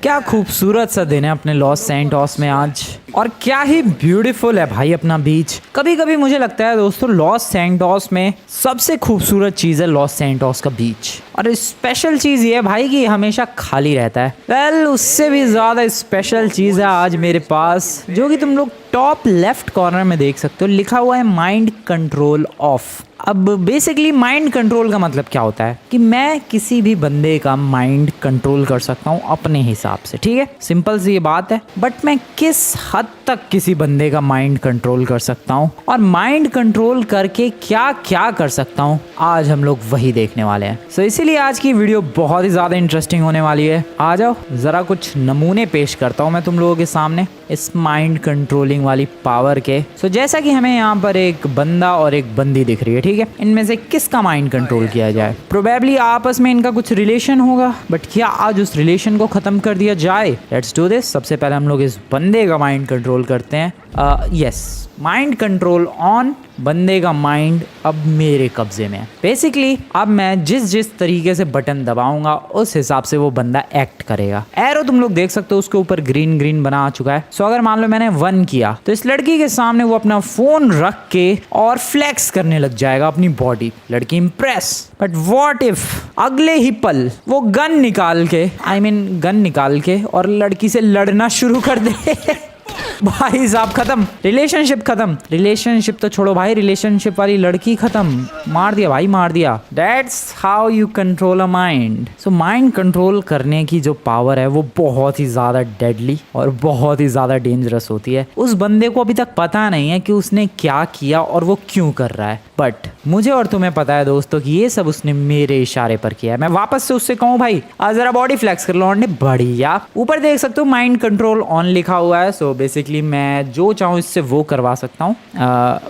क्या खूबसूरत सा दिन है अपने लॉस सैंटोस में आज, और क्या ही ब्यूटीफुल है भाई अपना बीच। कभी कभी मुझे लगता है दोस्तों लॉस सैंटोस में सबसे खूबसूरत चीज़ है लॉस सैंटोस का बीच, और स्पेशल चीज़ ये है भाई कि हमेशा खाली रहता है। वेल उससे भी ज़्यादा स्पेशल चीज़ है आज मेरे पास, जो कि तुम लोग टॉप लेफ्ट कॉर्नर में देख सकते हो, लिखा हुआ है माइंड कंट्रोल ऑफ। अब बेसिकली माइंड कंट्रोल का मतलब क्या होता है कि मैं किसी भी बंदे का माइंड कंट्रोल कर सकता हूँ अपने हिसाब से, ठीक है, सिंपल सी ये बात है। बट मैं किस हद तक किसी बंदे का माइंड कंट्रोल कर सकता हूँ और माइंड कंट्रोल करके क्या क्या कर सकता हूँ, आज हम लोग वही देखने वाले हैं। सो इसीलिए आज की वीडियो बहुत ही ज़्यादा इंटरेस्टिंग होने वाली है। आ जाओ ज़रा कुछ नमूने पेश करता हूँ मैं तुम लोगों के सामने इस माइंड कंट्रोलिंग वाली पावर के। सो जैसा कि हमें यहाँ पर एक बंदा और एक बंदी दिख रही है, ठीक है, इनमें से किसका माइंड कंट्रोल किया जाए। प्रोबेबली आपस में इनका कुछ रिलेशन होगा, बट क्या आज उस रिलेशन को खत्म कर दिया जाए। Let's do this. सबसे पहले हम लोग इस बंदे का माइंड कंट्रोल करते हैं। Yes, mind control on. बंदे का माइंड अब मेरे कब्जे में है। बेसिकली अब मैं जिस जिस तरीके से बटन दबाऊंगा उस हिसाब से वो बंदा एक्ट करेगा। एरो तुम लोग देख सकते हो उसके ऊपर ग्रीन ग्रीन बना चुका है। सो अगर मान लो मैंने 1 किया तो इस लड़की के सामने वो अपना फोन रख के और फ्लेक्स करने लग जाएगा अपनी बॉडी। लड़की इंप्रेस। बट व्हाट इफ अगले ही पल वो गन निकाल के और लड़की से लड़ना शुरू कर दे। भाई साहब खत्म, रिलेशनशिप खत्म। रिलेशनशिप तो छोड़ो भाई, रिलेशनशिप वाली लड़की खत्म। मार दिया भाई, मार दिया। That's how you control a mind. So mind control करने की जो पावर है वो बहुत ही ज्यादा डेडली और बहुत ही ज्यादा डेंजरस होती है। उस बंदे को अभी तक पता नहीं है कि उसने क्या किया और वो क्यों कर रहा है, बट मुझे और तुम्हें पता है दोस्तों कि ये सब उसने मेरे इशारे पर किया है। मैं वापस से उससे कहूँ भाई आज जरा बॉडी फ्लेक्स कर लो, और बढ़िया। ऊपर देख सकते हो माइंड कंट्रोल ऑन लिखा हुआ है। सो बेसिकली मैं जो चाहूँ इससे वो करवा सकता हूँ।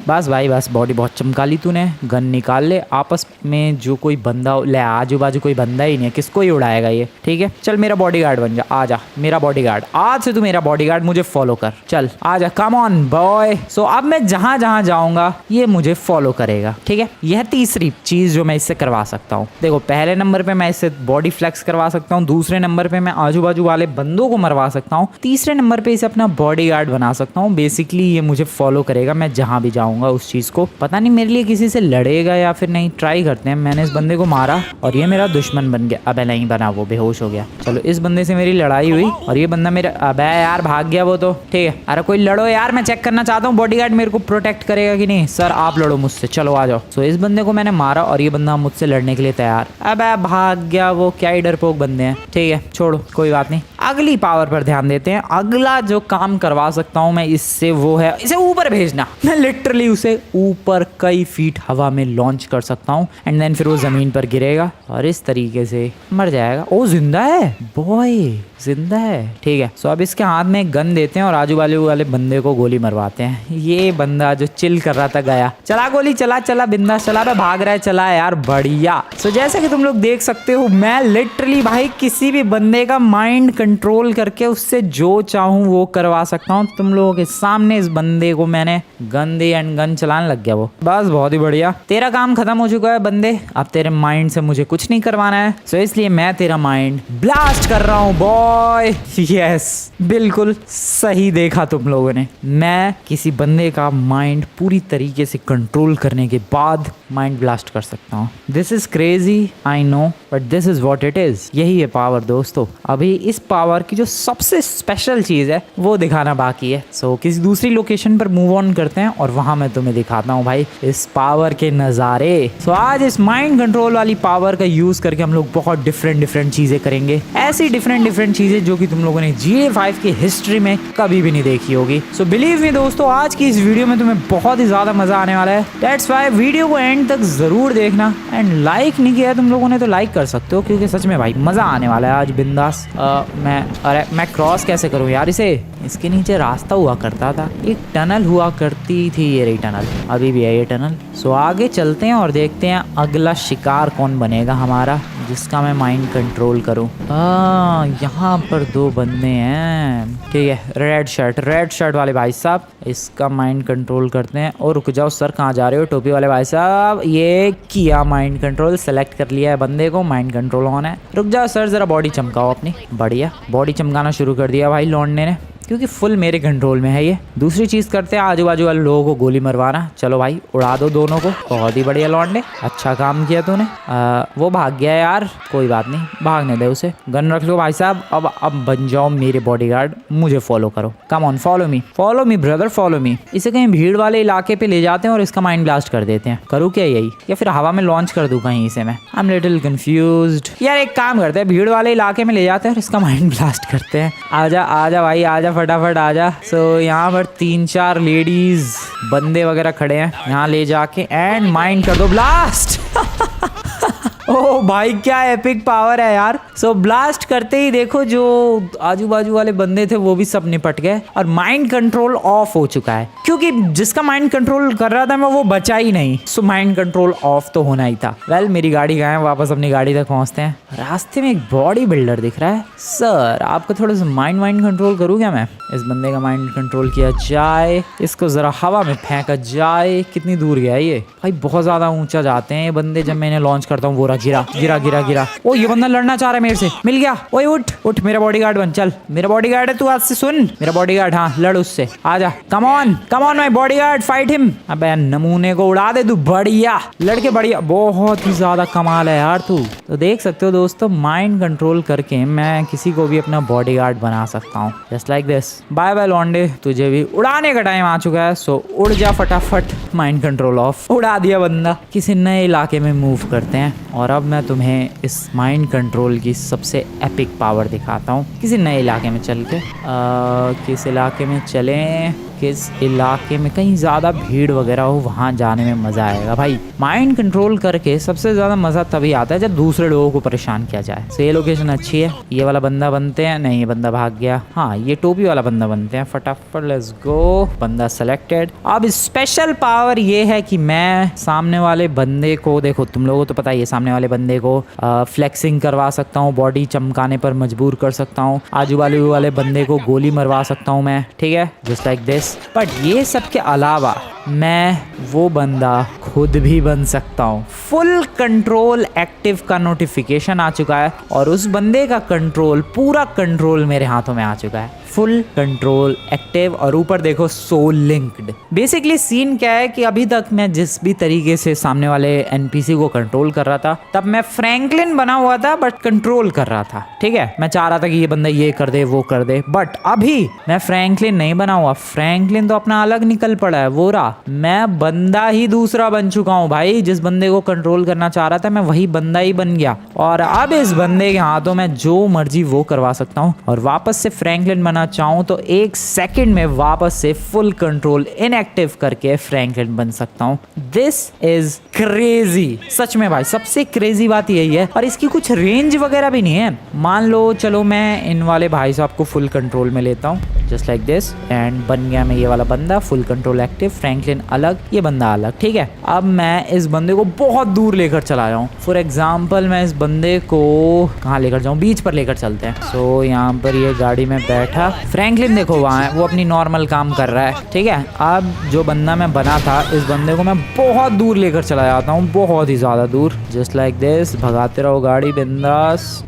बस भाई बस, बॉडी बहुत चमका ली तूने। गन निकाल ले। आपस में जो कोई बंदा ले, आजू बाजू कोई बंदा ही नहीं है, किसको ही उड़ाएगा ये, ठीक है। चल मेरा बॉडीगार्ड बन जा, आ जा मेरा बॉडीगार्ड। आज से तू मेरा बॉडीगार्ड, मुझे फॉलो कर। चल आ जा, कम ऑन बॉय। सो अब मैं जहां जहां जाऊंगा ये मुझे फॉलो करेगा, ठीक है। यह तीसरी चीज जो मैं इससे करवा सकता हूँ। देखो पहले नंबर पे मैं इससे बॉडी फ्लेक्स करवा सकता हूँ, दूसरे नंबर पे मैं आजू बाजू वाले बंदों को मरवा सकता हूँ, तीसरे नंबर पे इसे अपना बॉडीगार्ड बना सकता हूँ। बेसिकली ये मुझे फॉलो करेगा मैं जहां भी जाऊंगा उस चीज को। पता नहीं मेरे लिए किसी से लड़ेगा या फिर नहीं, ट्राई करते हैं। मैंने इस बंदे को मारा और ये मेरा दुश्मन बन गया। अबे नहीं बना, वो बेहोश हो गया। चलो इस बंदे से मेरी लड़ाई हुई और ये बंदा मेरा, अबे यार भाग गया वो तो, ठीक है। अरे कोई लड़ो यार, मैं चेक करना चाहता हूँ बॉडीगार्ड मेरे को प्रोटेक्ट करेगा कि नहीं। सर आप लड़ो मुझसे, चलो आ जाओ। सो इस बंदे को मैंने मारा और ये बंदा मुझसे लड़ने के लिए तैयार। अबे भाग गया वो, क्या ही डरपोक बंदे हैं, ठीक है छोड़ो कोई बात नहीं। अगली पावर पर ध्यान देते हैं। अगला जो काम करवा सकता हूँ मैं इससे वो है इसे ऊपर भेजना। मैं लिटरली उसे ऊपर कई फीट हवा में लॉन्च कर सकता हूँ एंड देन फिर वो जमीन पर गिरेगा और इस तरीके से मर जाएगा। ओ जिंदा है बॉय, जिंदा है, ठीक है। सो अब इसके हाथ में गन देते हैं और आजू बाजू वाले बंदे को गोली मरवाते हैं। ये बंदा जो चिल कर रहा था गया। चला गोली, चला चला बिंदास चला, भाग रहा है, चला यार बढ़िया। सो जैसा कि तुम लोग देख सकते हो मैं लिटरली भाई किसी भी बंदे का माइंड कंट्रोल करके उससे जो चाहूँ वो करवा सकता हूँ। तुम लोगों के सामने इस बंदे को मैंने गन दी एंड गन चलाने लग गया वो। बस बहुत ही बढ़िया, तेरा काम खत्म हो चुका है बंदे। अब तेरे माइंड से मुझे कुछ नहीं करवाना है। सो इसलिए मैं तेरा माइंड ब्लास्ट कर रहा हूँ बॉय। यस बिल्कुल सही देखा तुम लोगों ने। मैं किसी बंदे का माइंड पूरी तरीके से कंट्रोल करने के बाद माइंड ब्लास्ट कर सकता हूँ। This is crazy I know, but this is what it is. यही है पावर दोस्तों। अभी इस पावर की जो सबसे स्पेशल चीज है वो दिखाना बाकी है। सो किसी दूसरी लोकेशन पर मूव ऑन करते हैं और वहां मैं तुम्हें दिखाता हूँ भाई इस पावर के नजारे। सो आज इस माइंड कंट्रोल वाली पावर का यूज करके हम लोग बहुत डिफरेंट चीजें करेंगे। ऐसी डिफरेंट चीजें जो कि तुम लोगों ने GTA 5 की हिस्ट्री में कभी भी नहीं देखी होगी। सो बिलीव मी दोस्तों आज की इस वीडियो में तुम्हें बहुत ही ज्यादा मजा आने वाला है। दैट्स व्हाई वीडियो को एंड तक जरूर देखना एंड लाइक नहीं किया है तुम लोगों ने तो लाइक कर सकते हो, क्योंकि सच में भाई मजा आने वाला है आज बिंदास। मैं क्रॉस कैसे करूँ यार इसे। इसके नीचे रास्ता हुआ करता था, एक टनल हुआ करती थी, ये रही टनल, अभी भी है ये टनल। सो आगे चलते हैं और देखते हैं अगला शिकार कौन बनेगा हमारा। जिसका मैं माइंड कंट्रोल करूं। यहाँ पर 2 बंदे हैं, ठीक है। रेड शर्ट वाले भाई साहब, इसका माइंड कंट्रोल करते हैं। और रुक जाओ सर, कहाँ जा रहे हो टोपी वाले भाई साहब? ये किया माइंड कंट्रोल, सेलेक्ट कर लिया है बंदे को, माइंड कंट्रोल ऑन है। रुक जाओ सर, जरा बॉडी चमकाओ अपनी। बढ़िया, बॉडी चमकाना शुरू कर दिया भाई लौंडे ने, क्योंकि फुल मेरे कंट्रोल में है ये। दूसरी चीज़ करते हैं, आजू बाजू वाले लोगों को गोली मरवाना। चलो भाई, उड़ा दो दोनों को। बहुत ही बढ़िया लौंडे, अच्छा काम किया तूने। वो भाग गया यार, कोई बात नहीं, भागने दे उसे। गन रख लो भाई साहब। अब बन जाओ मेरे बॉडीगार्ड, मुझे फॉलो करो। Come on, follow me brother, follow me. इसे कहीं भीड़ वाले इलाके पे ले जाते हैं और इसका माइंड ब्लास्ट कर देते हैं। करूँ क्या यही, या फिर हवा में लॉन्च कर दूँ कहीं इसे मैं? आई एम लिटिल कंफ्यूज्ड यार। एक काम करते हैं, भीड़ वाले इलाके में ले जाते हैं और इसका माइंड ब्लास्ट करते हैं। आजा भाई, आजा फटाफट आजा। सो यहाँ पर 3-4 लेडीज बंदे वगैरह खड़े हैं, यहाँ ले जाके एंड माइंड कर दो ब्लास्ट। ओह भाई, क्या एपिक पावर है यार। सो ब्लास्ट करते ही देखो जो आजू बाजू वाले बंदे थे वो भी सब निपट गए और माइंड कंट्रोल ऑफ हो चुका है, क्योंकि जिसका माइंड कंट्रोल कर रहा था मैं, वो बचा ही नहीं। सो माइंड कंट्रोल ऑफ तो होना ही था। वेल, मेरी गाड़ी कहाँ है? वापस अपनी गाड़ी तक पहुंचते हैं। रास्ते में एक बॉडी बिल्डर दिख रहा है। सर, आपका थोड़ा सा माइंड कंट्रोल करूँ क्या मैं? इस बंदे का माइंड कंट्रोल किया जाए, इसको जरा हवा में फेंका जाए। कितनी दूर गया ये भाई? बहुत ज्यादा ऊंचा जाते हैं ये बंदे। जब मैं इन्हें लॉन्च करता हूँ, वो गिरा। ओ, ये बंदा लड़ना चाह रहा है मेरे से। मिल गया। ओए उठ, मेरा बॉडीगार्ड बन। चल, मेरा बॉडीगार्ड है तू, आज से सुन। मेरा बॉडीगार्ड, हाँ, लड़ उससे। आजा, come on my bodyguard, fight him. अबे नमूने को उड़ा दे तू। बढ़िया लड़के, बढ़िया, बहुत ही ज्यादा कमाल है यार तू। तो देख सकते हो दोस्तों, माइंड कंट्रोल करके मैं किसी को भी अपना बॉडीगार्ड बना सकता हूँ, just like this. Bye bye लॉन्डे, तुझे भी उड़ाने का टाइम आ चुका है। सो उड़ जा फटाफट। माइंड कंट्रोल ऑफ, उड़ा दिया बंदा। किसी नए इलाके में मूव करते हैं और अब मैं तुम्हें इस माइंड कंट्रोल की सबसे एपिक पावर दिखाता हूँ। किसी नए इलाके में चल के किस इलाके में चलें, किस इलाके में कहीं ज़्यादा भीड़ वगैरह हो, वहाँ जाने में मज़ा आएगा भाई। माइंड कंट्रोल करके सबसे ज़्यादा मज़ा तभी आता है जब दूसरे लोगों को परेशान किया जाए। सो ये लोकेशन अच्छी है। ये वाला बंदा बनते हैं। नहीं, ये बंदा भाग गया। हाँ, ये टोपी वाला बंदा बनते हैं। फटाफट लेट्स गो। बंदा सेलेक्टेड। अब स्पेशल पावर ये है कि मैं सामने वाले बंदे को, देखो तुम लोगों को तो पता ही है, सामने वाले बंदे को फ्लेक्सिंग करवा सकता हूँ, बॉडी चमकाने पर मजबूर कर सकता हूँ, आजू बाजू वाले बंदे को गोली मरवा सकता हूँ मैं, ठीक है, जस्ट लाइक दिस। बट ये सब के अलावा मैं वो बंदा खुद भी बन सकता हूँ। फुल कंट्रोल एक्टिव का नोटिफिकेशन आ चुका है और उस बंदे का कंट्रोल, पूरा कंट्रोल मेरे हाथों में आ चुका है। फुल कंट्रोल एक्टिव और ऊपर देखो सोल लिंक्ड। बेसिकली सीन क्या है कि अभी तक मैं जिस भी तरीके से सामने वाले एनपीसी को कंट्रोल कर रहा था, तब मैं फ्रैंकलिन बना हुआ था बट कंट्रोल कर रहा था, ठीक है। मैं चाह रहा था कि ये बंदा ये कर दे, वो कर दे, बट अभी मैं फ्रैंकलिन नहीं बना हुआ। फ्रैंकलिन तो अपना अलग निकल पड़ा है, वो रहा। मैं बंदा ही दूसरा बन चुका हूँ भाई। जिस बंदे को कंट्रोल करना चाह रहा था मैं, वही बंदा ही बन गया और अब इस बंदे के हाथों में जो मर्जी वो करवा सकता हूँ और वापस से फ्रैंकलिन बना चाहूं तो 1 सेकंड में वापस से फुल कंट्रोल इनएक्टिव करके फ्रैंकलिन बन सकता हूं। दिस इज क्रेजी, सच में भाई। सबसे क्रेजी बात यही है और इसकी कुछ रेंज वगैरह भी नहीं है। मान लो चलो मैं इन वाले भाई साहब को फुल कंट्रोल में लेता हूं, जस्ट लाइक दिस, एंड बन गया मैं ये वाला बंदा, फुल कंट्रोल एक्टिव, फ्रैंकलिन अलग, ये बंदा अलग, ठीक है। अब मैं इस बंदे को बहुत दूर लेकर चला जाऊं। फॉर एग्जाम्पल मैं इस बंदे को कहाँ लेकर जाऊं? बीच पर लेकर चलते हैं। सो यहाँ पर ये गाड़ी में बैठा, फ्रैंकलिन देखो वहाँ है, वो अपनी नॉर्मल काम कर रहा है, ठीक है। अब जो बंदा मैं बना था, इस बंदे को मैं बहुत दूर लेकर चला जाता हूँ, बहुत ही ज़्यादा दूर, जस्ट लाइक दिस। भगाते रहो गाड़ी बिंदास।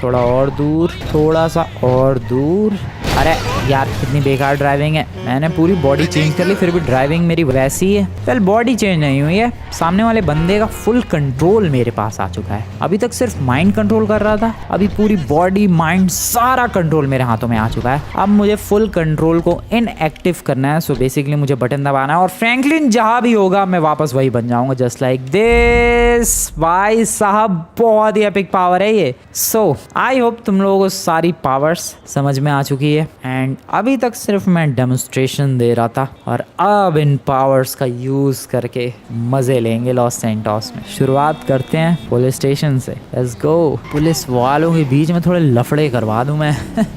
थोड़ा और दूर, थोड़ा सा और दूर। अरे यार कितनी बेकार ड्राइविंग है। मैंने पूरी बॉडी चेंज कर ली, फिर भी ड्राइविंग मेरी वैसी है। वेल, बॉडी चेंज नहीं हुई है, सामने वाले बंदे का फुल कंट्रोल मेरे पास आ चुका है। अभी तक सिर्फ माइंड कंट्रोल कर रहा था, अभी पूरी बॉडी, माइंड, सारा कंट्रोल मेरे हाथों में आ चुका है। अब मुझे फुल कंट्रोल को इनएक्टिव करना है। सो बेसिकली मुझे बटन दबाना है और फ्रैंकलिन जहां भी होगा मैं वापस वही बन जाऊंगा, जस्ट लाइक दिस। भाई साहब बहुत ही एपिक पावर है ये। सो आई होप तुम लोगों को सारी पावर्स समझ में आ चुकी है एंड अभी तक सिर्फ मैं डेमोन्स्ट्रेशन दे रहा था और अब इन पावर्स का यूज करके मजे लेंगे लॉस सैंटोस में। शुरुआत करते हैं पुलिस स्टेशन से, लेट्स गो। पुलिस वालों के बीच में थोड़े लफड़े करवा दूं मैं।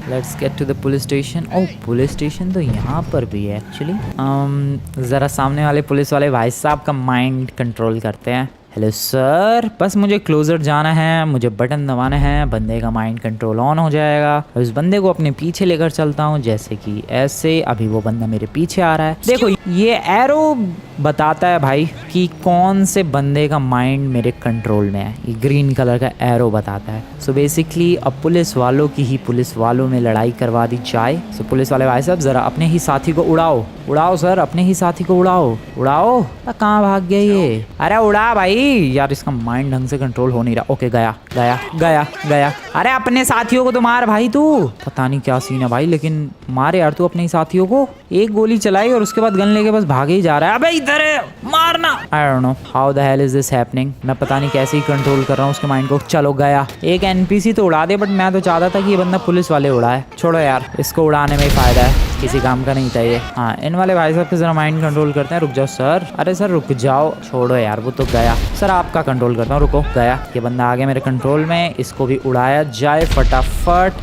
Let's get to the police station. Oh, police station तो यहाँ पर भी है एक्चुअली। जरा सामने वाले पुलिस वाले भाई साहब का माइंड कंट्रोल करते हैं। हेलो सर, बस मुझे क्लोजर जाना है, मुझे बटन दबाना है, बंदे का माइंड कंट्रोल ऑन हो जाएगा। उस बंदे को अपने पीछे लेकर चलता हूँ, जैसे कि ऐसे। अभी वो बंदा मेरे पीछे आ रहा है। देखो ये एरो बताता है भाई कि कौन से बंदे का माइंड मेरे कंट्रोल में है। ये ग्रीन कलर का एरो बताता है। सो बेसिकली अब पुलिस वालों की ही पुलिस वालों में लड़ाई करवा दी जाए। सो पुलिस वाले भाई साहब जरा अपने ही साथी को उड़ाओ, उड़ाओ सर, अपने ही साथी को उड़ाओ, उड़ाओ। कहाँ भाग गया ये? अरे उड़ा भाई। यार इसका माइंड ढंग से कंट्रोल हो नहीं रहा। ओके गया गया गया गया। अरे अपने साथियों को तो मार भाई तू। पता नहीं क्या सीन है भाई, लेकिन मार यार तू अपने ही साथियों को। एक गोली चलाई और उसके बाद गन लेके बस भागे ही जा रहा है। अबे इधर है, मारना। आई don't know how the hell is this happening. मैं पता नहीं कैसे ही कंट्रोल कर रहा हूँ उसके माइंड को। चलो गया। एक एनपीसी तो उड़ा दे, बट मैं तो चाहता था कि ये बंदा पुलिस वाले उड़ाए। छोड़ो यार, इसको उड़ाने में ही फायदा है, किसी काम का नहीं था ये। हाँ इन वाले भाई साहब के जरा माइंड कंट्रोल करते हैं। रुक जाओ सर। अरे सर रुक जाओ, छोड़ो यार, वो तो गया। सर आपका कंट्रोल करता हूँ, रुको। गया, ये बंदा आ गया मेरे कंट्रोल में, इसको भी उड़ाया जाए फटाफट।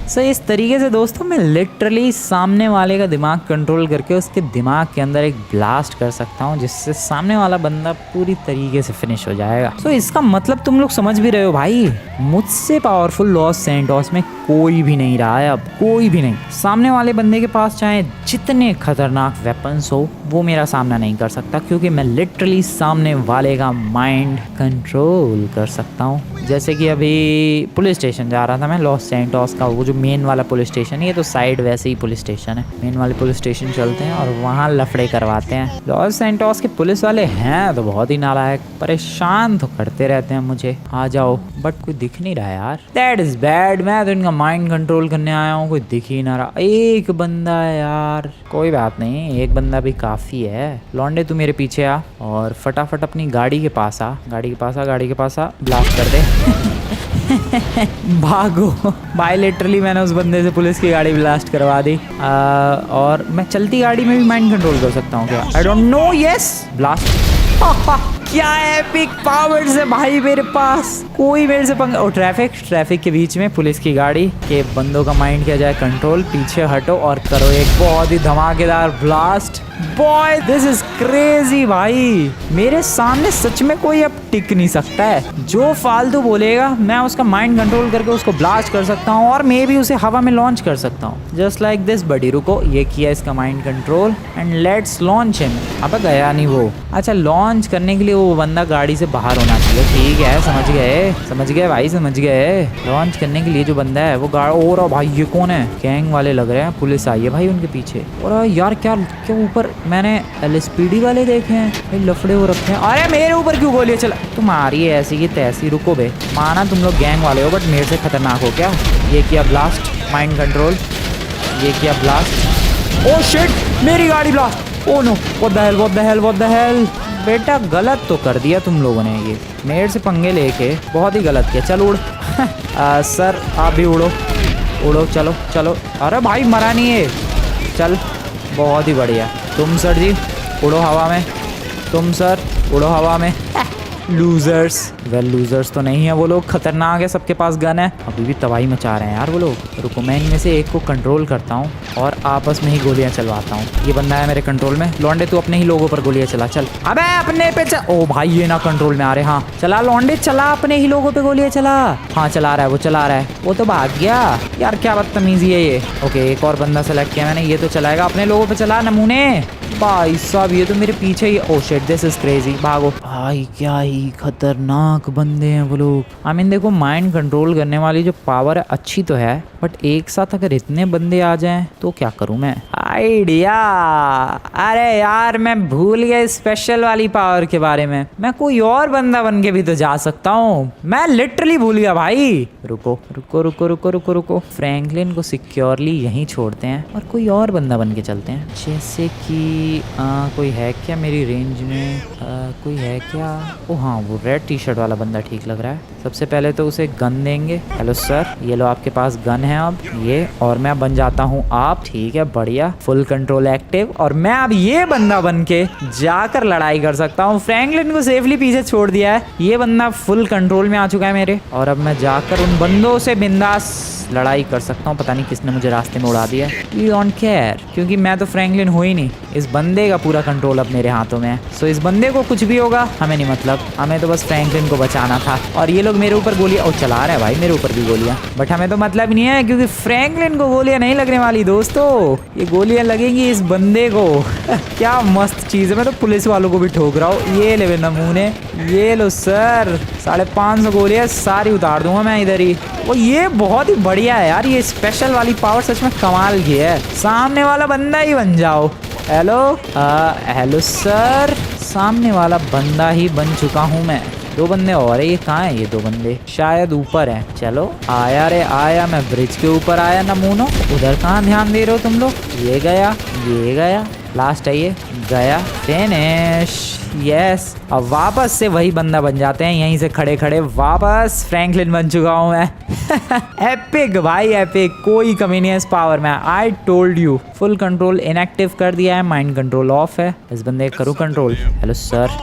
सो इस तरीके से दोस्तों मैं लिटरली सामने वाले का दिमाग कंट्रोल करके उसके दिमाग के अंदर एक ब्लास्ट कर सकता हूँ, जिससे सामने वाला बंदा पूरी तरीके से फिनिश हो जाएगा। सो इसका मतलब तुम लोग समझ भी रहे हो भाई, मुझसे पावरफुल लॉस सैंटोस में कोई भी नहीं रहा है अब, कोई भी नहीं। सामने वाले बंदे के पास चाहे जितने खतरनाक वेपन्स हो, वो मेरा सामना नहीं कर सकता, क्योंकि मैं लिटरली सामने वाले का माइंड कंट्रोल कर सकता हूँ। जैसे कि अभी पुलिस स्टेशन जा रहा था मैं, लॉस सैंटोस का, वो जो मेन वाला पुलिस स्टेशन है, ये तो साइड वैसे ही पुलिस स्टेशन है। मेन वाले पुलिस स्टेशन चलते हैं और वहाँ लफड़े करवाते हैं। लॉस सैंटोस के पुलिस वाले हैं तो बहुत ही नालायक, परेशान तो करते रहते हैं मुझे। आ जाओ, बट कोई दिख नहीं रहा यार। That is bad. मैं तो इनका माइंड कंट्रोल करने आया हूँ, कोई दिख ही ना रहा। एक बंदा है यार, कोई बात नहीं, एक बंदा भी काफी है। लौंडे तू मेरे पीछे आ और फटाफट अपनी गाड़ी के पास आ, गाड़ी के पास आ, गाड़ी के पास आ, ब्लास्ट कर दे। भागो भाई, लिटरली मैंने उस बंदे से पुलिस की गाड़ी ब्लास्ट करवा दी। और मैं चलती गाड़ी में भी माइंड कंट्रोल कर सकता हूँ क्या? आई डोंट नो। Yes, blast. क्या एपिक पावर्स है भाई मेरे पास। कोई मेरे से पंगा। और ट्रैफिक के बीच में पुलिस की गाड़ी के बंदों का माइंड किया जाए कंट्रोल। पीछे हटो और करो एक बहुत ही धमाकेदार blast. Boy this is crazy भाई, मेरे सामने सच में कोई अब टिक नहीं सकता है। जो फालतू बोलेगा मैं उसका माइंड कंट्रोल करके उसको ब्लास्ट कर सकता हूँ, और मैं भी उसे हवा में लॉन्च कर सकता हूँ, जस्ट लाइक दिस बडी। रुको, ये किया इसका mind control and let's launch him. अब गया नहीं वो। अच्छा, लॉन्च करने के लिए वो बंदा गाड़ी से बाहर होना चाहिए। ठीक है, समझ गए भाई, समझ गए। लॉन्च करने के लिए जो बंदा है वो गाड़ी। और भाई ये कौन है? गैंग वाले लग रहे हैं, पुलिस आई है भाई उनके पीछे। और यार क्या ऊपर मैंने LSPD वाले देखे हैं, लफड़े हो रखे हैं। अरे मेरे ऊपर क्यों गोलियां चला? तुम्हारी ऐसी की तैसी। रुको बे, माना तुम लोग गैंग वाले हो, बट मेरे से खतरनाक हो क्या? ये किया ब्लास्ट, माइंड कंट्रोल। ये किया ब्लास्ट। ओ शिट, मेरी गाड़ी blast. Oh no, what the hell, what the hell, what the hell. बेटा गलत तो कर दिया तुम लोगों ने, ये मेरे से पंगे लेके बहुत ही गलत किया। चल उड़। सर आप भी उड़ो, उड़ो, चलो चलो। अरे भाई मरा नहीं है, चल बहुत ही बढ़िया। तुम सर जी उड़ो हवा में, तुम सर उड़ो हवा में। लूजर्स। वेल लूजर्स तो नहीं है वो लोग, खतरनाक है, सबके पास गन है, अभी भी तबाही मचा रहे हैं यार वो लोग। रुको, मैं इनमें से एक को कंट्रोल करता हूँ और आपस में ही गोलियां चलवाता हूँ। ये बंदा है मेरे कंट्रोल में। लौंडे तू अपने ही लोगों पर गोलियां चला, चल। अबे अपने पे चल। ओ भाई ये ना कंट्रोल में आ रहे। हाँ चला लौंडे, चला अपने ही लोगों पे गोलियां चला। हाँ चला रहा है, वो चला रहा है। वो तो भाग गया यार, क्या बदतमीजी है ये। ओके, एक और बंदा सेलेक्ट किया मैंने, ये तो चलाएगा। अपने लोगों पे चला नमूने। भाई साहब ये तो मेरे पीछे ही। Oh shit, this is crazy. भागो भाई, क्या ही खतरनाक बंदे हैं वो लोग। आई मीन देखो, माइंड कंट्रोल करने वाली जो पावर है अच्छी तो है, बट एक साथ अगर इतने बंदे आ जाएं तो क्या करूं मैं? आइडिया। अरे यार मैं भूल गया स्पेशल वाली पावर के बारे में। मैं कोई और बंदा बन के भी तो जा सकता हूँ, मैं लिटरली भूल गया भाई। रुको रुको रुको रुको रुको रुको, फ्रैंकलिन को सिक्योरली यहीं छोड़ते हैं और कोई और बंदा बन के चलते हैं। जैसे कि कोई है क्या मेरी रेंज में? कोई है क्या? ओ हाँ, वो रेड टी शर्ट वाला बंदा ठीक लग रहा है। सबसे पहले तो उसे गन देंगे। हेलो सर, ये लो आपके पास गन है अब ये, और मैं बन जाता हूँ आप। ठीक है, बढ़िया, फुल कंट्रोल एक्टिव। और मैं अब ये बंदा बन के जाकर लड़ाई कर सकता हूँ। फ्रैंकलिन को सेफली पीछे छोड़ दिया है, ये बंदा फुल कंट्रोल में आ चुका है मेरे, और अब मैं जाकर उन बंदों से बिंदास लड़ाई कर सकता हूँ। पता नहीं किसने मुझे रास्ते में उड़ा दिया। यू डोंट केयर, क्योंकि मैं तो फ्रैंकलिन हूँ ही नहीं। इस बंदे का पूरा कंट्रोल अब मेरे हाथों में है। सो इस बंदे को कुछ भी होगा हमें नहीं मतलब, हमें तो बस फ्रैंकलिन को बचाना था। और ये लोग मेरे ऊपर गोलियां चला रहे हैं भाई, मेरे ऊपर भी गोलियां, बट हमें तो मतलब नहीं है क्योंकि फ्रैंकलिन को गोलियां नहीं लगने वाली दोस्तों, ये गोलियां लगेंगी इस बंदे को। क्या मस्त चीज है। मैं तो पुलिस वालों को भी ठोक रहा हूँ। ये ले नमूने, ये लो सर, 550 गोलियां सारी उतार दूंगा मैं इधर ही। वो ये बहुत ही बढ़िया है यार, ये स्पेशल वाली पावर सच में कमाल की है। सामने वाला बंदा ही बन जाओ। हेलो हेलो सर, सामने वाला बंदा ही बन चुका हूँ मैं। 2 बंदे और है, ये कहाँ है? ये 2 बंदे शायद ऊपर हैं। चलो आया रे आया, मैं ब्रिज के ऊपर आया नमूनो। उधर कहाँ ध्यान दे रहे हो तुम लोग? ये गया, लास्ट है ये गया, फिनिश। यस, अब वापस से वही बंदा बन जाते हैं, यहीं से खड़े खड़े वापस फ्रैंकलिन बन चुका हूँ मैं। एपिक भाई एपिक, कोई कमी नहीं है इस पावर में। I told you. Full control inactive कर दिया है, माइंड कंट्रोल ऑफ है। इस बंदे करूँ कंट्रोल। हेलो सर,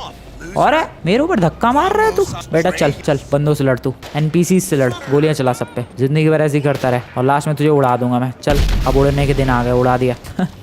और है मेरे ऊपर धक्का मार रहा है तू। बेटा चल चल, बंदों से लड़, तू एनपीसी से लड़, गोलियां चला सब पे, जिंदगी भर ऐसे ही करता रहे और लास्ट में तुझे उड़ा दूंगा मैं। चल, अब उड़ने के दिन आ गए, उड़ा दिया।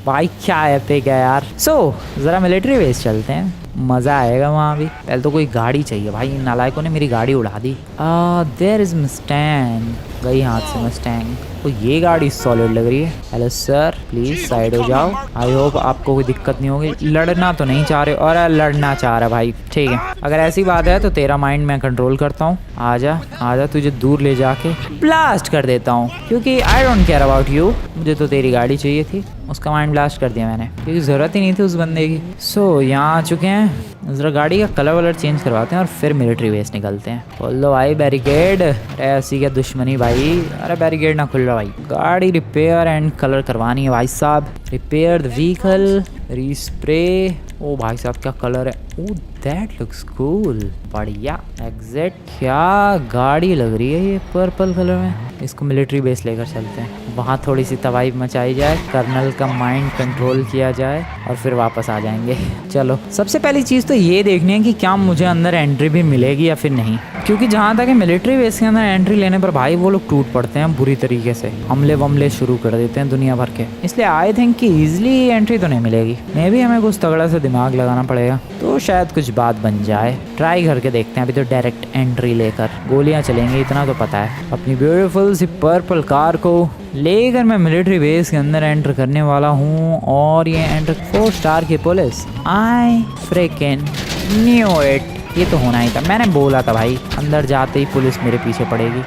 भाई क्या एपिक है यार। सो जरा मिलिट्री बेस चलते हैं, मज़ा आएगा वहाँ भी। पहले तो कोई गाड़ी चाहिए भाई, इन नालायकों ने मेरी गाड़ी उड़ा दी। देयर इज मस्टैंग, गई हाथ से मस्टैंग। तो ये गाड़ी सॉलिड लग रही है। हेलो सर, प्लीज़ साइड हो जाओ। आई होप आपको कोई दिक्कत नहीं होगी। लड़ना तो नहीं चाह रहे? और लड़ना चाह रहा भाई, ठीक है। अगर ऐसी बात है तो तेरा माइंड मैं कंट्रोल करता हूँ। आजा आजा, तुझे दूर ले जाके ब्लास्ट कर देता हूँ, क्योंकि I don't care about you. मुझे तो तेरी गाड़ी चाहिए थी, उसका माइंड ब्लास्ट कर दिया मैंने, क्योंकि ज़रूरत ही नहीं थी उस बंदे की। सो यहाँ आ चुके हैं, ज़रा गाड़ी का कलर वलर चेंज करवाते हैं और फिर मिलिट्री बेस निकलते हैं। खोल लो भाई बैरिकेड। अरे ऐसी क्या दुश्मनी भाई, अरे बैरिकेड ना खुल रहा भाई। गाड़ी रिपेयर एंड कलर करवानी है भाई साहब। Repair the vehicle, respray. ओ भाई साहब क्या कलर है, ओ दैट लुक्स कूल, बढ़िया। एग्जैक्ट, क्या गाड़ी लग रही है ये पर्पल कलर में। इसको मिलिट्री बेस लेकर चलते हैं, वहाँ थोड़ी सी तबाही मचाई जाए, कर्नल का माइंड कंट्रोल किया जाए और फिर वापस आ जाएंगे। चलो, सबसे पहली चीज़ तो ये देखनी है कि क्या मुझे अंदर एंट्री भी मिलेगी या फिर नहीं, क्योंकि जहाँ तक मिलिट्री बेस के अंदर एंट्री लेने पर भाई वो लोग टूट पड़ते हैं बुरी तरीके से, हमले वमले शुरू कर देते हैं दुनिया भर के। इसलिए आई थिंक कि ईजिली एंट्री तो नहीं मिलेगी। मे भी हमें कुछ तगड़ा सा दिमाग लगाना पड़ेगा, तो शायद कुछ बात बन जाए। ट्राई करके देखते हैं। अभी तो डायरेक्ट एंट्री लेकर गोलियां चलेंगी, इतना तो पता है। अपनी ब्यूटीफुल सी पर्पल कार को लेकर मैं मिलिट्री बेस के अंदर एंटर करने वाला हूँ। और ये एंटर 4 स्टार की police, I freaking knew it. ये तो होना ही था, मैंने बोला था भाई, अंदर जाते ही पुलिस मेरे पीछे पड़ेगी।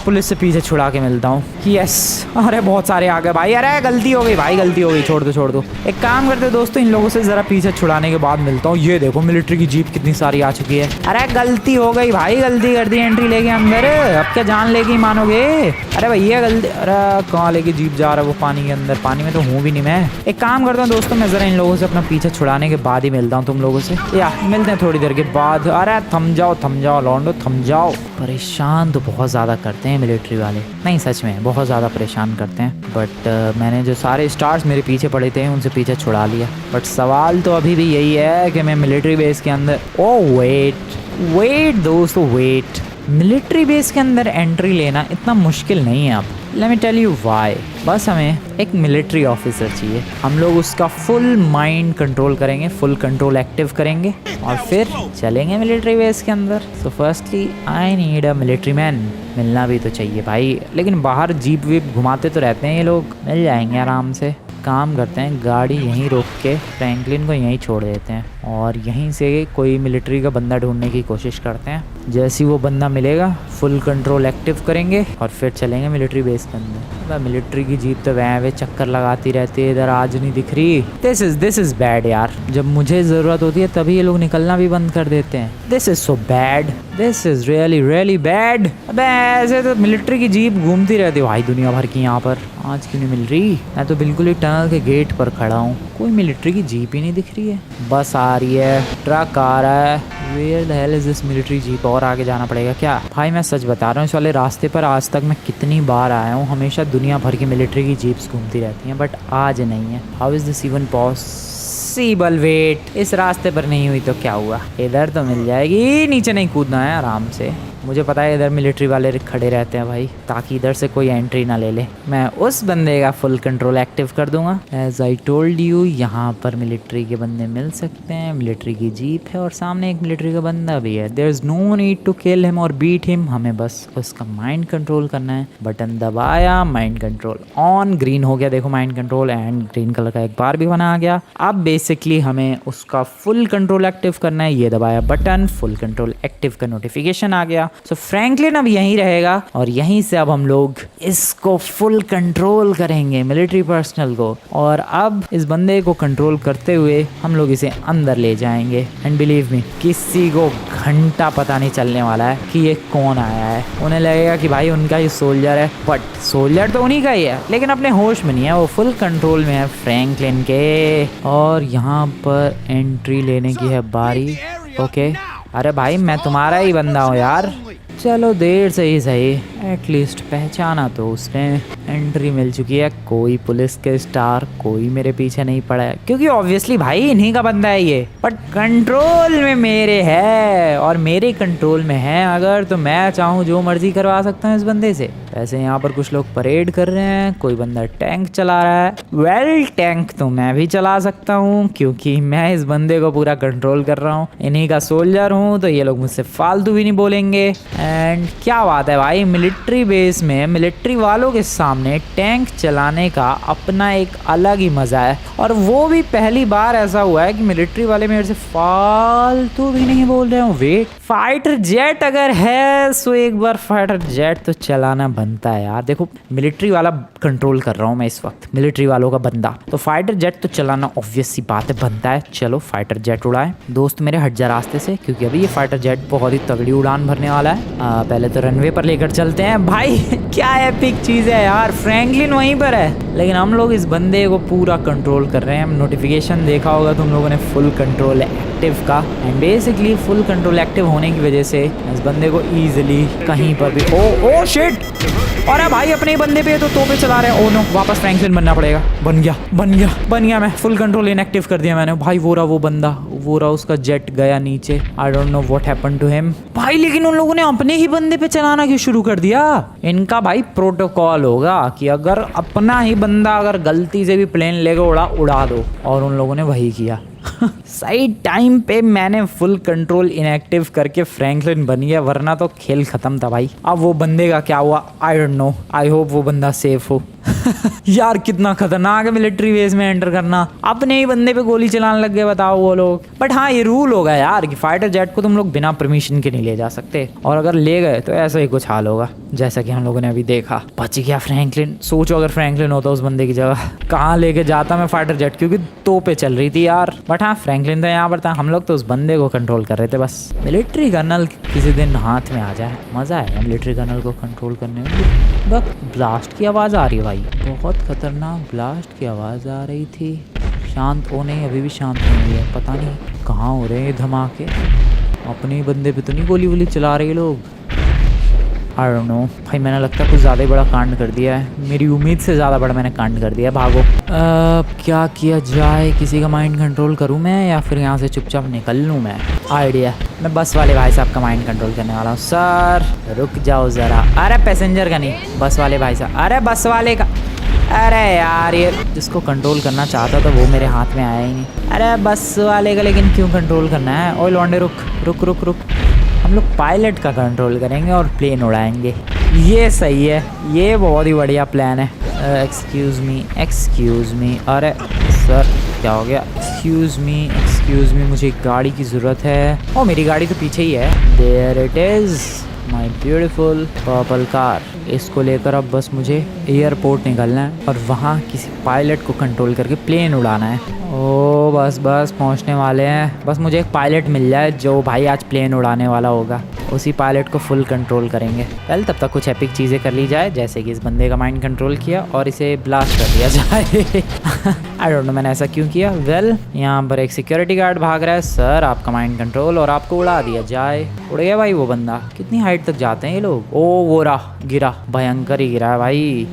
पुलिस से पीछे छुड़ा के मिलता हूँ। यस, अरे बहुत सारे आ गए भाई। अरे गलती हो गई भाई, गलती हो गई, छोड़ दो। एक काम करते दोस्तों, इन लोगों से जरा पीछे छुड़ाने के बाद मिलता हूँ। ये देखो मिलिट्री की जीप कितनी सारी आ चुकी है। अरे गलती हो गई भाई, गलती कर दी एंट्री लेके अंदर। अब क्या जान लेके ही मानोगे? अरे भैया गलती। अरे कहाँ लेके जीप जा रहा है वो? पानी के अंदर। पानी में तो हूँ भी नहीं मैं। एक काम करता हूँ दोस्तों, मैं जरा इन लोगों से अपना पीछे छुड़ाने के बाद ही मिलता हूँ तुम लोगों से, या मिलते हैं थोड़ी देर के बाद। अरे थम जाओ लॉन्डो, थम जाओ। परेशान तो बहुत ज़्यादा करते हैं मिलिट्री वाले, नहीं सच में बहुत ज़्यादा परेशान करते हैं। बट मैंने जो सारे स्टार्स मेरे पीछे पड़े थे उनसे पीछे छुड़ा लिया। बट सवाल तो अभी भी यही है कि मैं मिलिट्री बेस के अंदर, ओ वेट दोस्तों, वेट। मिलिट्री बेस के अंदर एंट्री लेना इतना मुश्किल नहीं है। अब let me tell you why. बस हमें एक मिलिट्री ऑफिसर चाहिए, हम लोग उसका फुल माइंड कंट्रोल करेंगे, फुल कंट्रोल एक्टिव करेंगे और फिर चलेंगे मिलिट्री बेस के अंदर। So firstly I need a military man. मिलना भी तो चाहिए भाई, लेकिन बाहर जीप वीप घुमाते तो रहते हैं ये लोग, मिल जाएंगे आराम से। काम करते हैं, गाड़ी यहीं रोक के फ्रैंकलिन को यहीं छोड़ देते हैं और यहीं से कोई मिलिट्री का बंदा ढूंढने की कोशिश करते हैं। जैसे ही वो बंदा मिलेगा फुल कंट्रोल एक्टिव करेंगे और फिर चलेंगे मिलिट्री बेस के अंदर। मिलिट्री की जीप तो वह चक्कर लगाती रहती है, इधर आज नहीं दिख रही। दिस इज बैड यार। जब मुझे ज़रूरत होती है तभी ये लोग निकलना भी बंद कर देते हैं। This is so bad, this is really bad. अबे ऐसे तो मिलिट्री की जीप घूमती रहती है भाई दुनिया भर की, यहाँ पर आज क्यों नहीं मिल रही? मैं तो बिल्कुल ही टनल के गेट पर खड़ा हूँ, कोई मिलिट्री की जीप ही नहीं दिख रही है। बस आ रही है, ट्रक आ रहा है। Where the hell is this military jeep? और आगे जाना पड़ेगा क्या? भाई मैं सच बता रहा हूँ, इस वाले रास्ते पर आज तक मैं कितनी बार आया हूँ, हमेशा दुनिया भर की मिलिट्री की जीप्स घूमती रहती हैं, बट आज नहीं है। How is this even possible? Wait, इस रास्ते पर नहीं हुई तो क्या हुआ? इधर तो मिल जाएगी, नीचे नहीं कूदना है, आराम से मुझे पता है इधर मिलिट्री वाले खड़े रहते हैं भाई, ताकि इधर से कोई एंट्री ना ले ले। मैं उस बंदे का फुल कंट्रोल एक्टिव कर दूंगा। एज आई टोल्ड यू, यहाँ पर मिलिट्री के बंदे मिल सकते हैं। मिलिट्री की जीप है और सामने एक मिलिट्री का बंदा भी है। There is no need to kill him और बीट हिम, हमें बस उसका माइंड कंट्रोल करना है। बटन दबाया, माइंड कंट्रोल ऑन, ग्रीन हो गया देखो mind control, and green colour का एक बार भी बना आ गया। अब बेसिकली हमें उसका फुल कंट्रोल एक्टिव करना है। ये दबाया बटन, फुल कंट्रोल एक्टिव का नोटिफिकेशन आ गया। सो फ्रैंकलिन अब यहीं रहेगा और यहीं से अब हम लोग इसको फुल कंट्रोल करेंगे, मिलिट्री पर्सनल को। और अब इस बंदे को कंट्रोल करते हुए हम लोग इसे अंदर ले जाएंगे। एंड बिलीव मी, किसी को घंटा पता नहीं चलने वाला है कि ये कौन आया है। उन्हें लगेगा कि भाई उनका ये सोल्जर है, बट सोल्जर तो उन्हीं का ही है, लेकिन अपने होश में नहीं है, वो फुल कंट्रोल में है फ्रैंकलिन के। और यहाँ पर एंट्री लेने की है बारी। ओके, अरे भाई मैं तुम्हारा ही बंदा हूँ यार, चलो देर से ही सही, एटलीस्ट पहचाना तो उसने। एंट्री मिल चुकी है, कोई पुलिस के स्टार, कोई मेरे पीछे नहीं पड़ा है, क्योंकि ऑब्वियसली भाई इन्हीं का बंदा है ये। बट कंट्रोल में मेरे है और मेरे कंट्रोल में है, अगर तो मैं चाहूँ जो मर्जी करवा सकता हूँ इस बंदे से। वैसे यहाँ पर कुछ लोग परेड कर रहे हैं, कोई बंदा टैंक चला रहा है। वेल, टैंक तो मैं भी चला सकता हूँ क्योंकि मैं इस बंदे को पूरा कंट्रोल कर रहा हूँ, इन्हीं का सोल्जर हूँ, तो ये लोग मुझसे फालतू भी नहीं बोलेंगे। एंड क्या बात है भाई, मिलिट्री बेस में मिलिट्री वालों के सामने टैंक चलाने का अपना एक अलग ही मजा है। और वो भी पहली बार ऐसा हुआ है कि मिलिट्री वाले मेरे से फालतू भी नहीं बोल रहे हो। वेट, फाइटर जेट अगर है सो एक बार फाइटर जेट तो चलाना बनता है यार। देखो मिलिट्री वाला कंट्रोल कर रहा हूँ मैं इस वक्त, मिलिट्री वालों का बंदा, तो फाइटर जेट तो चलाना ऑब्वियस सी बात है, बनता है। चलो फाइटर जेट उड़ाए। दोस्त मेरे हट जा रास्ते से, क्योंकि अभी ये फाइटर जेट बहुत ही तगड़ी उड़ान भरने वाला है। पहले तो रनवे पर लेकर चलते हैं भाई। क्या एपिक चीज है यार, फ्रैंकलिन वहीं पर है लेकिन हम लोग इस बंदे को पूरा कंट्रोल कर रहे हैं। नोटिफिकेशन देखा होगा तुम लोगों ने फुल कंट्रोल एक्टिव का, and basically full control active होने की वजह से इस बंदे को इजीली कहीं पर भी ओ शिट, अरे भाई अपने ही बंदे पे तो तोपे चला रहे हैं। ओ नो, वापस फ्रैंकलिन बनना पड़ेगा। बन गया मैं, फुल कंट्रोल इनएक्टिव कर दिया मैंने। भाई वो रहा वो बंदा, वो रहा उसका जेट गया नीचे। I don't know what happened to him भाई, लेकिन उन लोगों ने अपने ही बंदे पे चलाना क्यों शुरू कर दिया? इनका भाई प्रोटोकॉल होगा कि अगर अपना ही बंदा अगर गलती से भी प्लेन लेकर उड़ा दो, और उन लोगों ने वही किया। सही टाइम पे मैंने फुल कंट्रोल इनएक्टिव करके फ्रैंकलिन बन गया, वरना तो खेल खत्म था भाई। अब वो बंदे का क्या हुआ आई डोंट नो, आई होप वो बंदा सेफ हो। यार कितना खतरनाक है मिलिट्री बेस में एंटर करना, अपने ही बंदे पे गोली चलाने लग गए, बताओ वो लोग। बट हाँ ये रूल होगा यार कि फाइटर जेट को तुम लोग बिना परमिशन के नहीं ले जा सकते, और अगर ले गए तो ऐसा ही कुछ हाल होगा जैसा कि हम लोगों ने अभी देखा। बच गया फ्रैंकलिन। सोचो अगर फ्रैंकलिन होता उस बंदे की जगह, कहाँ लेके जाता मैं फाइटर जेट, क्योंकि तोपे चल रही थी यार। बट हाँ फ्रैंकलिन तो यहाँ पर था, हम लोग तो उस बंदे को कंट्रोल कर रहे थे बस। मिलिट्री कर्नल किसी दिन हाथ में आ जाए, मजा आएगा मिलिट्री कर्नल को कंट्रोल करने में। बस ब्लास्ट की आवाज़ आ रही है भाई, बहुत खतरनाक ब्लास्ट की आवाज़ आ रही थी। शांत हो नहीं, अभी भी शांत नहीं है, पता नहीं कहाँ हो रहे हैं ये धमाके। अपने ही बंदे पे तो नहीं गोली वोली चला रहे लोग। आई डोंट नो भाई, मैंने लगता है कुछ ज़्यादा ही बड़ा कांड कर दिया है, मेरी उम्मीद से ज़्यादा बड़ा मैंने कांड कर दिया है। भागो। क्या किया जाए, किसी का माइंड कंट्रोल करूँ मैं या फिर यहाँ से चुपचाप निकल लूँ मैं? आइडिया, मैं बस वाले भाई साहब का माइंड कंट्रोल करने वाला हूँ। सर रुक जाओ ज़रा। अरे पैसेंजर का नहीं, बस वाले भाई साहब। अरे बस वाले का, अरे यार ये जिसको कंट्रोल करना चाहता था वो मेरे हाथ में आया ही नहीं। अरे बस वाले का लेकिन क्यों कंट्रोल करना है? ओए लौंडे रुक, हम लोग पायलट का कंट्रोल करेंगे और प्लेन उड़ाएंगे। ये सही है, ये बहुत ही बढ़िया प्लान है। एक्सक्यूज़ मी, अरे सर क्या हो गया? एक्सक्यूज़ मी, मुझे एक गाड़ी की ज़रूरत है। ओ मेरी गाड़ी तो पीछे ही है। There it is, my beautiful purple car. इसको लेकर अब बस मुझे एयरपोर्ट निकलना है और वहाँ किसी पायलट को कंट्रोल करके प्लेन उड़ाना है। ओ बस पहुँचने वाले हैं। बस मुझे एक पायलट मिल जाए जो भाई आज प्लेन उड़ाने वाला होगा, उसी पायलट को फुल कंट्रोल करेंगे। पहले तब तक कुछ एपिक चीज़ें कर ली जाए, जैसे कि इस बंदे का माइंड कंट्रोल किया और इसे ब्लास्ट कर दिया जाए। आई डोंट नो मैंने ऐसा क्यों किया। वेल यहाँ पर एक सिक्योरिटी गार्ड भाग रहा है। सर आपका माइंड कंट्रोल, और आपको उड़ा दिया जाए। उड़ गया भाई वो बंदा। कितनी हाइट तक जाते हैं ये लोग? ओ वो रहा, गिरा। भयंकर ही गिरा है भाई।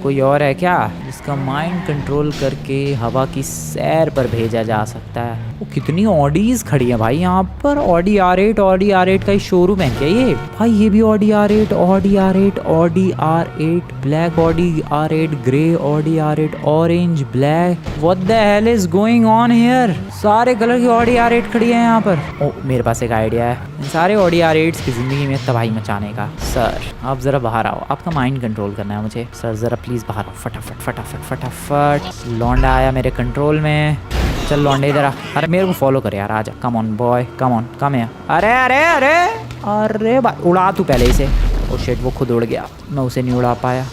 कोई और है क्या जिसका माइंड कंट्रोल करके हवा की सैर पर भेजा जा सकता है? वो कितनी ऑडीज खड़ी है भाई यहाँ पर। ऑडी R8 का ही शोरूम है क्या ये? भाई ये भी Audi R8, black Audi R8, grey Audi R8, orange, black. What the hell is going on here? सारे कलर की ऑडी R8 खड़ी है यहाँ पर। ओ मेरे पास एक आइडिया है इन सारे ऑडी R8 की जिंदगी में तबाही मचाने का। सर आप जरा बाहर आओ, आपका माइंड कंट्रोल करना है मुझे। सर जरा प्लीज बाहर आओ, फटाफट। लौंडा आया मेरे कंट्रोल में। चल लौंडे इधर आ। अरे मेरे को फॉलो कर यार, आजा। कम ऑन बॉय, कम है। अरे उड़ा तू पहले इसे। ओ शिट वो खुद उड़ गया, मैं उसे नहीं उड़ा पाया।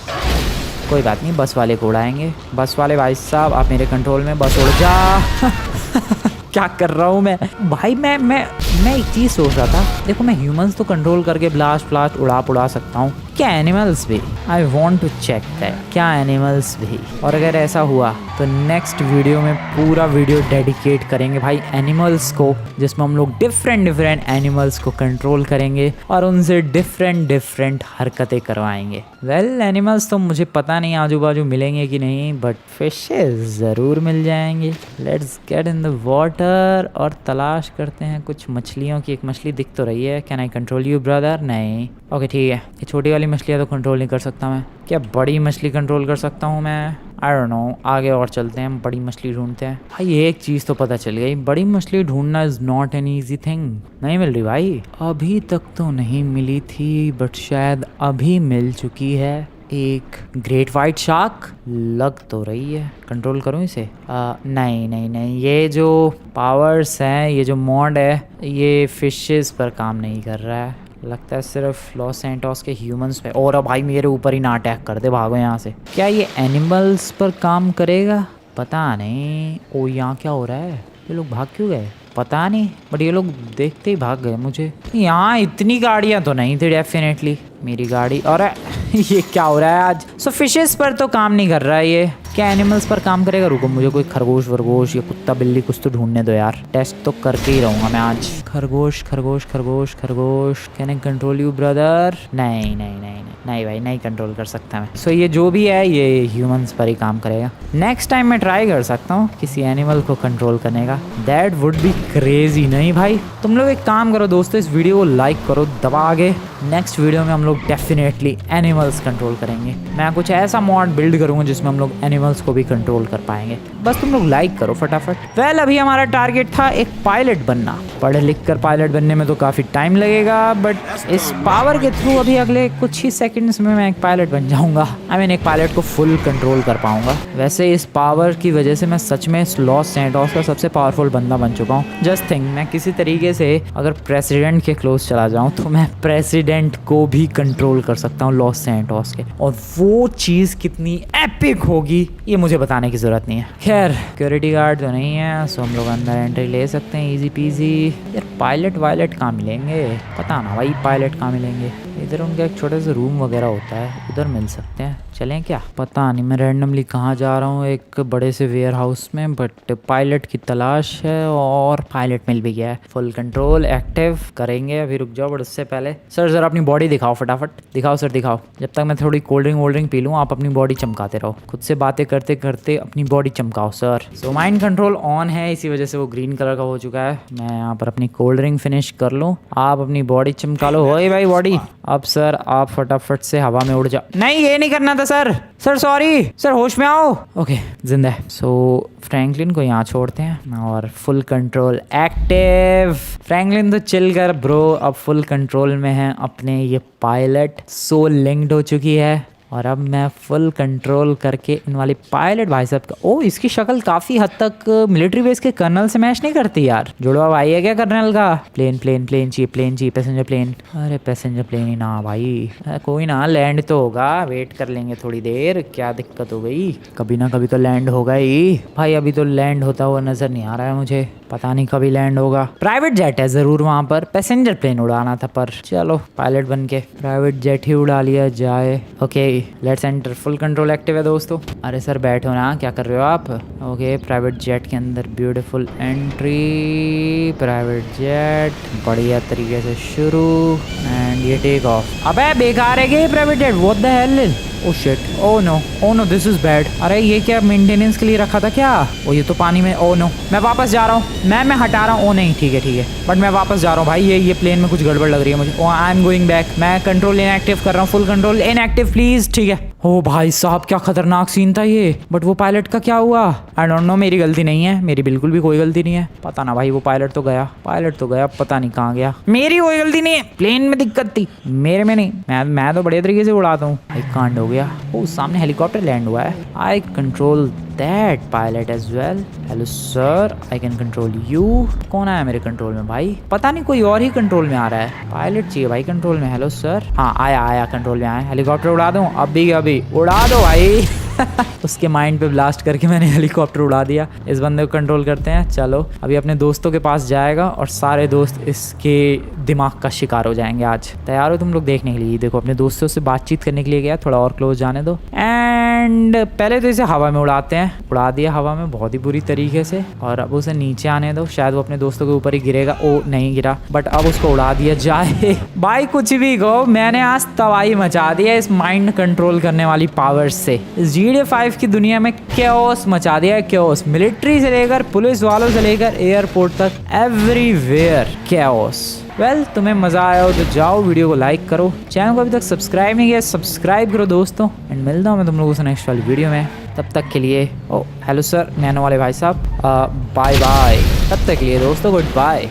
कोई बात नहीं, बस वाले को उड़ाएंगे। बस वाले भाई साहब आप मेरे कंट्रोल में, बस उड़ जा। क्या कर रहा हूँ मैं भाई? मैं एक चीज़ सोच रहा था। देखो मैं ह्यूमंस तो कंट्रोल करके ब्लास्ट उड़ा सकता हूँ, क्या एनिमल्स भी? I want to check that, क्या एनिमल्स भी? और अगर ऐसा हुआ तो नेक्स्ट वीडियो में पूरा वीडियो डेडिकेट करेंगे भाई एनिमल्स को, जिसमें हम लोग डिफरेंट एनिमल्स को कंट्रोल करेंगे और उनसे डिफरेंट हरकतें करवाएंगे। वेल एनिमल्स तो मुझे पता नहीं आजू बाजू मिलेंगे कि नहीं, बट फिशेस ज़रूर मिल जाएंगे। Let's get in the water और तलाश करते हैं कुछ मछलियों की। एक मछली दिख तो रही है। Can I control you brother? नहीं। ओके ठीक है, ये छोटी वाली मछलियाँ तो कंट्रोल नहीं कर सकता मैं। क्या बड़ी मछली कंट्रोल कर सकता हूँ मैं? आई डोंट नो। आगे और चलते हैं, बड़ी मछली ढूंढते हैं। भाई एक चीज़ तो पता चल गई, बड़ी मछली ढूंढना is not an easy thing. नहीं मिल रही भाई, अभी तक तो नहीं मिली थी, बट शायद अभी मिल चुकी है। एक ग्रेट वाइट शार्क लग तो रही है। कंट्रोल करूँ इसे? नहीं, ये जो पावर्स हैं, ये जो मॉड है, ये फिशेस पर काम नहीं कर रहा है। लगता है सिर्फ लॉस सैंटोस के ह्यूमंस पे। और भाई मेरे ऊपर ही ना अटैक कर दे, भागो यहाँ से। क्या ये एनिमल्स पर काम करेगा? पता नहीं। ओ यहाँ क्या हो रहा है? ये लोग भाग क्यों गए? पता नहीं, बट ये लोग देखते ही भाग गए मुझे। यहाँ इतनी गाड़ियाँ तो नहीं थी डेफिनेटली। मेरी गाड़ी। और ये क्या हो रहा है आज? सो फिशेस पर तो काम नहीं कर रहा है ये। क्या एनिमल्स पर काम करेगा? रुको मुझे कोई खरगोश वरगोश या कुत्ता बिल्ली कुछ तो ढूंढने दो यार। टेस्ट तो करके ही रहूँगा मैं आज। खरगोश। Can I control you brother? नहीं भाई, नहीं कंट्रोल कर सकता मैं। सो ये जो भी है ये ह्यूमंस पर ही काम करेगा। नेक्स्ट टाइम मैं ट्राई कर सकता हूँ किसी एनिमल को कंट्रोल करने का। That would be crazy. नहीं भाई तुम लोग एक काम करो दोस्तों, इस वीडियो को लाइक करो दबा के। नेक्स्ट वीडियो में हम लोग डेफिनेटली एनिमल्स कंट्रोल करेंगे। मैं कुछ ऐसा मॉड बिल्ड करूंगा जिसमें हम लोग एनिमल्स को भी कंट्रोल कर पाएंगे। बस तुम लोग लाइक करो फटाफट। वेल अभी हमारा टारगेट था एक पायलट बनना। पढ़ लिख कर पायलट बनने में तो काफ़ी टाइम लगेगा, बट इस पावर के थ्रू अभी अगले कुछ ही सेकंड्स में मैं एक पायलट बन जाऊंगा। आई मीन एक पायलट को फुल कंट्रोल कर पाऊंगा। वैसे इस पावर की वजह से मैं सच में लॉस सैंटोस का सबसे पावरफुल बंदा बन चुका हूँ। जस्ट थिंक, मैं किसी तरीके से अगर प्रेसिडेंट के क्लोज चला जाऊँ तो मैं प्रेसिडेंट को भी कंट्रोल कर सकता हूँ लॉस सैंटोस के। और वो चीज़ कितनी एपिक होगी ये मुझे बताने की ज़रूरत नहीं है। खैर सिक्योरिटी गार्ड तो नहीं है, सो हम लोग अंदर एंट्री ले सकते हैं इजी पीजी। यार पायलट वायलट कहाँ मिलेंगे? पता ना भाई पायलट कहाँ मिलेंगे। इधर उनका एक छोटा सा रूम वगैरह होता है, उधर मिल सकते हैं। चलें क्या? पता नहीं, मैं रैंडमली कहाँ जा रहा हूँ एक बड़े से वेयर हाउस में, बट पायलट की तलाश है और पायलट मिल भी गया है। फुल कंट्रोल एक्टिव करेंगे। अभी रुक जाओ, बट उससे पहले सर ज़रा अपनी बॉडी दिखाओ फटाफट। दिखाओ सर दिखाओ। जब तक मैं थोड़ी कोल्ड ड्रिंक पी लूँ आप अपनी बॉडी चमकाते रहो। खुद से बातें करते करते अपनी बॉडी चमकाओ sir. So mind control on है, इसी वजह से वो ग्रीन कलर का हो चुका है। मैं यहाँ पर अपनी कोल्ड ड्रिंक फिनिश कर लूँ, आप अपनी बॉडी चमका लो। हो भाई बॉडी। अब सर आप फटाफट से हवा में उड़ जाओ। नहीं ये नहीं करना था सर सॉरी सर, होश में आओ। ओके जिंदा है। सो फ्रैंकलिन को यहाँ छोड़ते हैं और फुल कंट्रोल एक्टिव। फ्रैंकलिन तो चिल कर ब्रो, अब फुल कंट्रोल में है अपने ये पायलट। सो लिंक्ड हो चुकी है और अब मैं फुल कंट्रोल करके इन वाली पायलट भाई साहब का। ओ इसकी शक्ल काफ़ी हद तक मिलिट्री बेस के कर्नल से मैच नहीं करती यार। जुड़वा भाई है क्या कर्नल का? प्लेन चाहिए पैसेंजर प्लेन। अरे पैसेंजर प्लेन ही ना भाई, कोई ना लैंड तो होगा, वेट कर लेंगे थोड़ी देर। क्या दिक्कत हो गई? कभी ना कभी तो लैंड होगा ही भाई। अभी तो लैंड होता हुआ नज़र नहीं आ रहा है मुझे। पता नहीं कभी लैंड होगा। प्राइवेट जेट है जरूर वहाँ पर, पैसेंजर प्लेन उड़ाना था पर चलो पायलट बन के प्राइवेट जेट ही उड़ा लिया जाए। Okay let's enter, full control active है दोस्तों। अरे सर बैठो ना, क्या कर रहे हो आप? ओके प्राइवेट जेट के अंदर ब्यूटीफुल एंट्री, प्राइवेट जेट बढ़िया तरीके से शुरू एंड ये टेक ऑफ। अबे बेकार है क्या private jet? What the hell? Oh shit, oh no this is bad. अरे ये क्या मेंटेनेंस के लिए रखा था क्या? ओ ये तो पानी में, ओ नो मैं वापस जा रहा हूँ, मैं हटा रहा हूँ। ओ नहीं ठीक है बट मैं वापस जा रहा हूँ भाई, ये प्लेन में कुछ गड़बड़ लग रही है मुझे। ओ आई एम गोइंग बैक, मैं कंट्रोल इनएक्टिव कर रहा हूँ, फुल कंट्रोल इनएक्टिव प्लीज। ठीक है। ओ भाई साहब क्या खतरनाक सीन था ये, बट वो पायलट का क्या हुआ? आई डोंट नो, मेरी गलती नहीं है, मेरी बिल्कुल भी कोई गलती नहीं है। पता ना भाई, वो पायलट तो गया पता नहीं कहाँ गया। मेरी कोई गलती नहीं है, प्लेन में दिक्कत थी, मेरे में नहीं। मैं तो बढ़िया तरीके से उड़ाता हूँ। एक कांड हो गया। ओ सामने हेलीकॉप्टर लैंड हुआ है। I control that pilot as well. Hello sir, I can control you. कौन आया मेरे कंट्रोल में भाई? पता नहीं, कोई और ही कंट्रोल में आ रहा है। पायलट चाहिए भाई कंट्रोल में। हेलो सर, हाँ आया कंट्रोल में आया। हेलीकॉप्टर उड़ा दूं? अभी उड़ा दो भाई। उसके माइंड पे ब्लास्ट करके मैंने हेलीकॉप्टर उड़ा दिया। इस बंदे को कंट्रोल करते हैं। चलो अभी अपने दोस्तों के पास जाएगा और सारे दोस्त इसके दिमाग का शिकार हो जाएंगे। आज तैयार हो तुम लोग देखने के लिए? देखो अपने दोस्तों से बातचीत करने के लिए गया, थोड़ा और क्लोज जाने दो। एंड पहले तो इसे हवा में उड़ाते हैं। उड़ा दिया हवा में बहुत ही बुरी तरीके से, और अब उसे नीचे आने दो, शायद वो अपने दोस्तों के ऊपर ही गिरेगा। ओ नहीं गिरा, बट अब उसको उड़ा दिया जाए। भाई कुछ भी कहो, मैंने आज तबाही मचा दिया इस माइंड कंट्रोल करने वाली पावर से। GTA 5 की दुनिया में कैओस मचा दिया है, कैओस। मिलिट्री से लेकर पुलिस वालों से लेकर एयरपोर्ट तक एवरीवेयर कैओस। वेल तुम्हें मजा आया हो तो जाओ वीडियो को लाइक करो, चैनल को अभी तक सब्सक्राइब नहीं किया सब्सक्राइब करो दोस्तों। एंड मिलता हूँ मैं तुम लोगों से नेक्स्ट वाली वीडियो में। तब तक के लिए ओ हेलो सर, नैनो वाले भाई साहब, बाय बाय। तब तक के लिए दोस्तों गुड बाय।